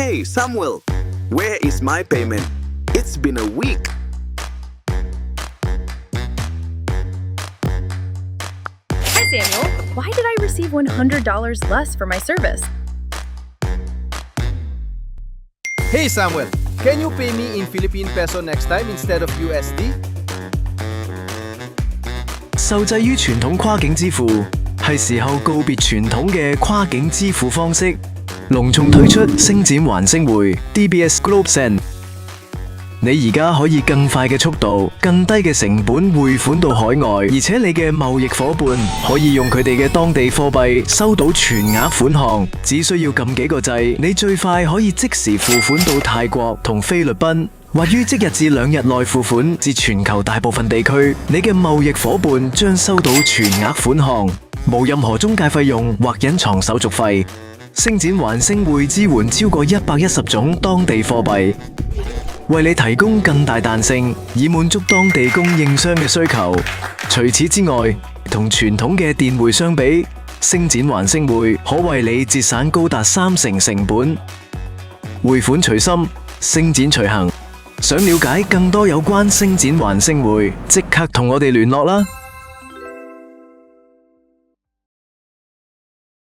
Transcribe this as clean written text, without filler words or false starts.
Hey, Samuel, where is my payment? It's been a week. Hi, Samuel. Why did I receive $100 less for my service? Hey Samuel, can you pay me in Philippine peso next time instead of USD? 受制於傳統跨境支付，係時候告別傳統嘅跨境支付方式，隆重推出星展還星匯 DBS Globe Send。你而家可以更快嘅速度、更低嘅成本匯款到海外，而且你嘅貿易夥伴可以用佢哋嘅當地貨幣收到全額款項，只需要撳幾個掣，你最快可以即時付款到泰國同菲律賓。或於即日至2日內付款至全球大部分地區，你嘅貿易夥伴將收到全額款項，無任何中介費用或隱藏手續費。星展還星匯支援超過110種當地貨幣，為你提供更大彈性，以滿足當地供應商嘅需求。除此之外，同傳統嘅電匯相比，星展還星匯可為你節省高達30%成本。匯款隨心，星展隨行。想了解更多有關星展還星匯，即刻同我哋聯絡啦！